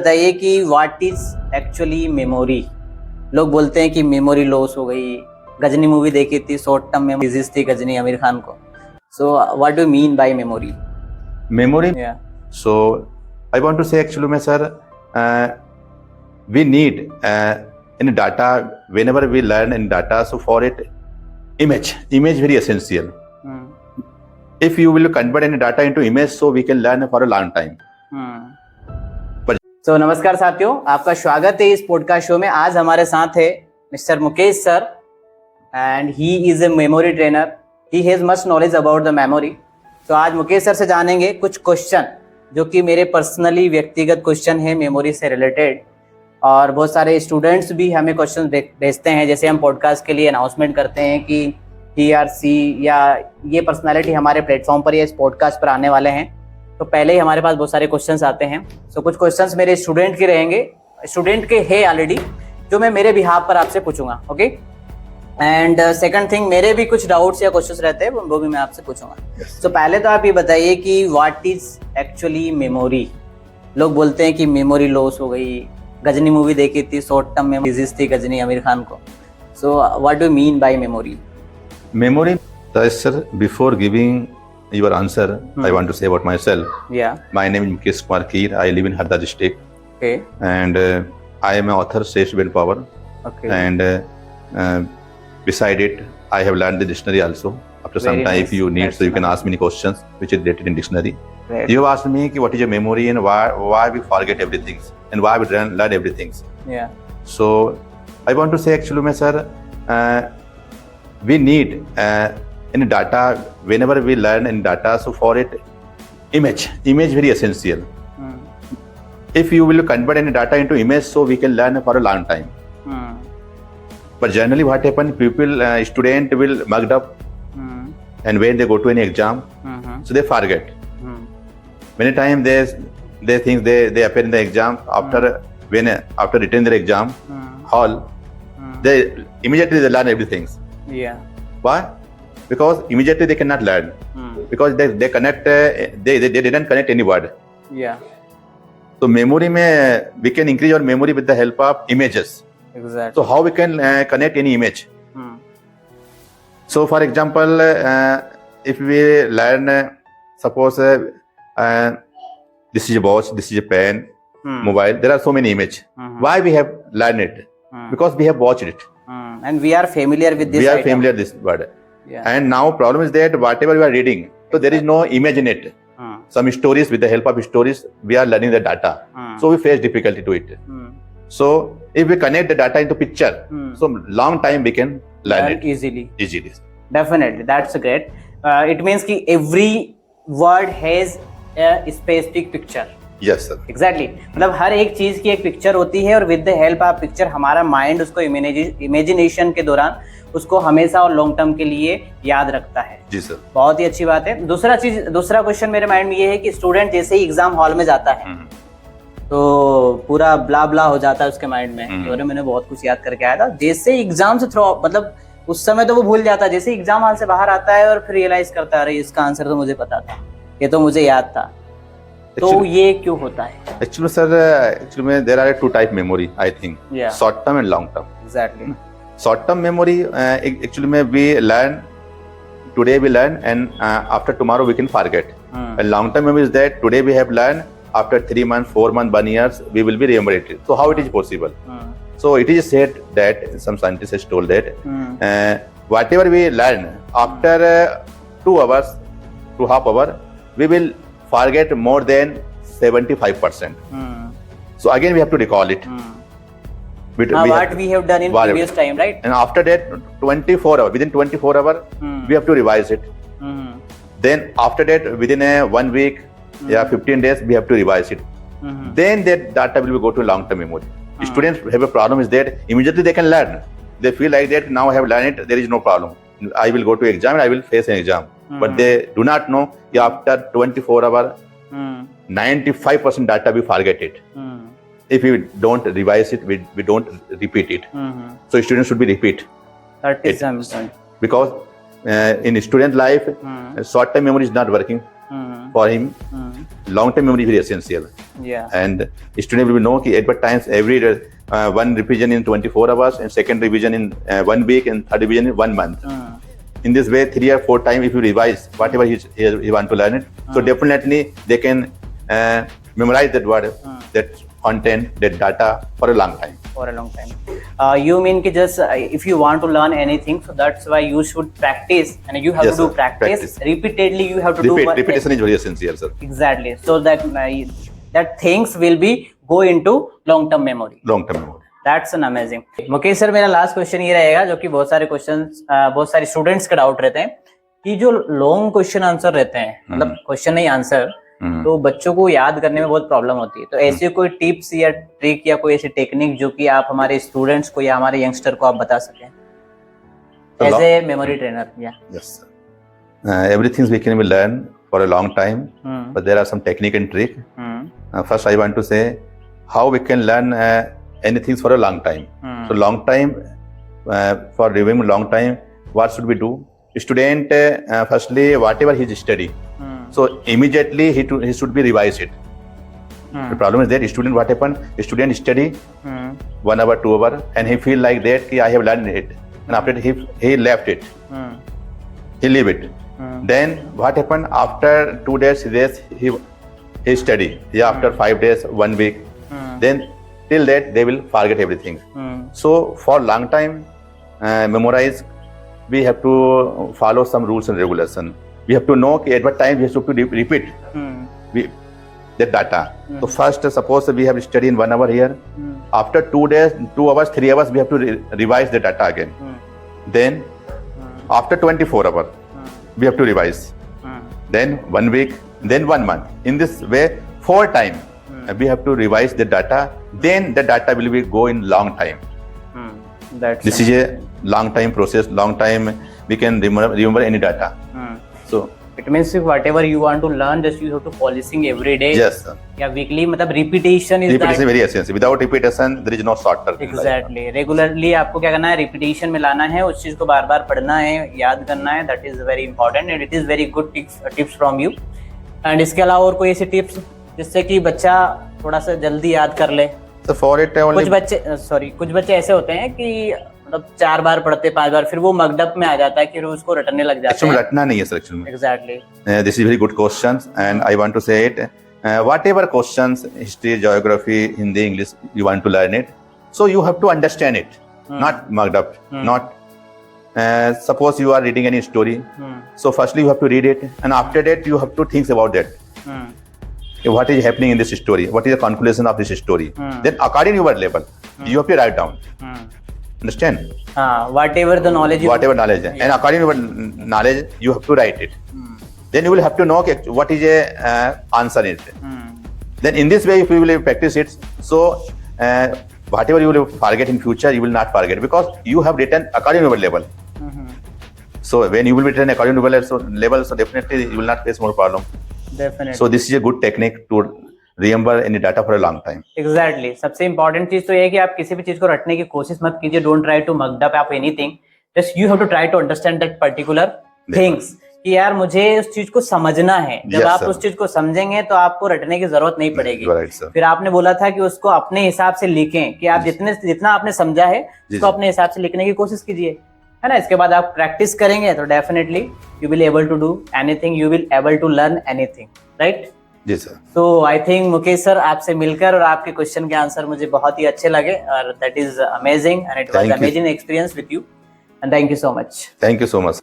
बताइए कि what is actually memory. लोग बोलते हैं कि मेमोरी लॉस हो गई। गजनी मूवी देखी थी, शॉर्ट टर्म मेमोरी डिजीज थी गजनी, आमिर खान को। So what do mean by memory? Memory. Yeah. So I want to say actually, my sir, we need in data whenever we learn in data. So for it, image very essential. If you will convert any data into image, so we can learn for a long time. So नमस्कार साथियों, आपका स्वागत है इस podcast show में। आज हमारे साथ है mister Mukesh sir and he is a memory trainer. He has much knowledge about the memory. तो आज मुकेश सर से जानेंगे कुछ क्वेश्चन जो कि मेरे पर्सनली व्यक्तिगत क्वेश्चन है मेमोरी से रिलेटेड, और बहुत सारे स्टूडेंट्स भी हमें क्वेश्चन भेजते हैं। जैसे हम पॉडकास्ट के लिए अनाउंसमेंट करते हैं कि ही आर सी या ये पर्सनालिटी हमारे प्लेटफॉर्म पर या इस पॉडकास्ट पर आने वाले हैं, तो पहले ही हमारे पास बहुत सारे क्वेश्चंस आते हैं। सो कुछ क्वेश्चंस मेरे स्टूडेंट के रहेंगे, स्टूडेंट के है ऑलरेडी, जो मैं मेरे बिहाफ पर आपसे पूछूंगा। ओके, एंड सेकंड थिंग, मेरे भी कुछ डाउट्स या क्वेश्चंस रहते हैं, वो भी मैं आपसे पूछूंगा। सो पहले तो आप ये बताइए कि व्हाट इज एक्चुअली मेमोरी। लोग बोलते हैं कि मेमोरी लॉस हो गई। गजनी मूवी देखी थी, शॉर्ट टर्म मेमोरी डिजीज थी गजनी, आमिर खान को। So what do mean by memory? Memory, sir. Before giving your answer, I want to say about myself. Yeah. My name is Mukesh Keer. I live in Harda district. Okay. And I am an author, Sage Willpower. Okay. And beside it, I have learned the dictionary also. After some Very time, nice. if you need, That's so you can nice. ask me any questions which is related in dictionary. Right. You have asked me ki what is your memory and why we forget everything and why we learn everything. Yeah. So I want to say actually, my sir, we need in data whenever we learn in data. So for it, image very essential. If you will convert any data into image, so we can learn for a long time. But generally what happen, people student will mugged up, and when they go to any exam, so they forget. Many times they think they appear in the exam after after written their exam hall, they immediately they learn everything. Yeah. Why? Because immediately they cannot learn, because they connect they didn't connect any word. Yeah. So memory mein we can increase our memory with the help of images. Exactly. So how we can connect any image? So for example, if we learn, suppose this is a watch, this is a pen, mobile, there are so many images. Why we have learned it? Because we have watched it. And we are familiar with this. We are item. familiar with this word. Yeah. And now problem is that whatever we are reading, so there is no image in it. Some stories, with the help of stories, we are learning the data. So we face difficulty to it. So if we connect the data into picture, so long time we can learn it easily. Definitely, that's great. It means कि every word has a specific picture. Yes sir. Exactly. मतलब हर एक चीज की एक picture होती है, और with the help of picture हमारा माइंड उसको इमेजिनेशन के दौरान उसको हमेशा और लॉन्ग टर्म के लिए याद रखता है। जी सर। बहुत ही अच्छी बात है। दूसरा क्वेश्चन मेरे माइंड में ये है कि स्टूडेंट जैसे ही एग्जाम हॉल में जाता है तो पूरा ब्ला ब्ला हो जाता है उसके माइंड में, तो मैंने बहुत कुछ याद करके आया था। जैसे ही एग्जाम से मतलब उस समय तो वो भूल जाता है, जैसे एग्जाम हॉल से बाहर आता है और फिर रियलाइज करता है, अरे इसका आंसर तो मुझे पता था, ये तो मुझे याद था। तो ये क्यों होता है? Actually sir, there are two type memory, I think. Yeah. Short term and long term. Exactly. Short term memory, actually we learn today, we learn, and after tomorrow we can forget. And long term memory is that today we have learned, after 3 months, 4 months, 1 year we will be remembered it. So how it is possible? So it is said that some scientists has told that whatever we learn after 2 hours to half hour, we will forget more than 75%. So again we have to recall it. What we have done in previous time, right? And after that 24 hours, within 24 hours we have to revise it. Then after that within 1 week, 15 days we have to revise it. Then that data will go to long term memory. Students have a problem is that immediately they can learn. They feel like that now I have learned it, there is no problem. I will go to exam and I will face an exam. But they do not know that after 24 hours, 95% data we forget it. If we don't revise it, we don't repeat it. So students should be repeat. That is understand. Because in student life, short term memory is not working. For him, long-term memory is very essential. Yeah. And student will know कि at what times every one revision in 24 hours and second revision in 1 week and third revision in 1 month. In this way, 3 or 4 times if you revise whatever he want to learn it, so definitely they can memorize that word, that content, that data for a long time. For a long time. You mean कि just if you want to learn anything, so that's why you should practice, and you have Yes, to do sir. practice repeatedly. You have to do Repetition is very essential, sir. exactly, so that that things will be go into long term memory. Long-term memory. That's an amazing. Mukesh sir, मेरा last question ये रहेगा, जो कि बहुत सारे questions बहुत सारे students का डाउट रहते हैं कि जो लॉन्ग क्वेश्चन आंसर रहते हैं, मतलब क्वेश्चन नहीं आंसर, तो बच्चों को याद करने में बहुत प्रॉब्लम होती है. तो ऐसे कोई टिप्स या ट्रिक या कोई ऐसी टेक्निक जो कि आप हमारे स्टूडेंट्स को या हमारे यंगस्टर को आप बता सकें as a memory trainer? Yes, sir. Everything we can learn for a long time, but there are some technique and trick. First, I want to say how we can learn anything for a long time. So long time, for reviewing long time, what should we do? Student, firstly, whatever he study, so immediately he should be revise it. The problem is that student, what happened? Student study 1 hour, 2 hour, and he feel like that I have learned it, and after he left it, he leave it. Then what happened? After 2 days, 3 days, he study. Yeah, after 5 days, 1 week, then till that they will forget everything. So for long time memorize, we have to follow some rules and regulation. We have to know at what time we have to repeat the data. So first, suppose we have studied in 1 hour here. After 2 days, 2 hours, 3 hours, we have to revise the data again. Then after 24 hours, we have to revise. Then 1 week, then 1 month. In this way, 4 times we have to revise the data. Then the data will be go in long time. This is a long time process. Long time we can remember any data. So it means if whatever you want to learn, just you have to polishing every day. yes, sir. या weekly, मतलब repetition is Repetition is that. very essential. Without repetition, there is no shortcut. in life. Exactly. Regularly आपको क्या करना है? Repetition में लाना है, उस चीज को बार बार पढ़ना है, याद करना है. That is very important and it is very good tips from you. And इसके अलावा और कोई ऐसी टिप्स जिससे कि बच्चा थोड़ा सा जल्दी याद कर ले? So for it only. कुछ बच्चे ऐसे होते हैं कि मतलब 4 बार पढ़ते 5 बार, फिर वो मगडप में आ जाता है कि उसको रटने लग जाते हैं. रटना नहीं है सर एक्चुअली में. Exactly. This is very good questions and I want to say it. Whatever questions, history, geography, Hindi, English, you want to learn it, so you have to understand it, not mugged up, not. Suppose you are reading any story, so firstly you have to read it, and after that you have to think about that. What is happening in this story? What is the conclusion of this story? Then according to your level, you have to write down. Understand? Whatever the knowledge. Whatever knowledge, and according to your knowledge, you have to write it. Then you will have to know what is a answer in it. Then in this way, if you will practice it, so whatever you will forget in future, you will not forget because you have written according to your level. So when you will be written according to your level, so definitely you will not face more problem. Definitely. So this is a good technique to remember any data for a long time. Exactly. सबसे important चीज तो ये है कि आप किसी भी चीज को रटने की कोशिश मत कीजिए. Don't try to mug up up anything. Just you have to try to understand that particular things. कि यार मुझे उस चीज को समझना है. जब आप उस चीज को समझेंगे तो आपको रटने की जरूरत नहीं पड़ेगी. फिर आपने बोला था कि उसको अपने हिसाब से लिखें, कि आप जितना आपने समझा है उसको अपने हिसाब से लिखने की कोशिश कीजिए, है ना. इसके बाद आप प्रैक्टिस करेंगे तो definitely you will able to do anything, you will able to learn anything, right? जी सर. तो आई थिंक मुकेश सर, आपसे मिलकर और आपके क्वेश्चन के आंसर मुझे बहुत ही अच्छे लगे और that is amazing and it was amazing experience with you and thank you so much. Thank you so much.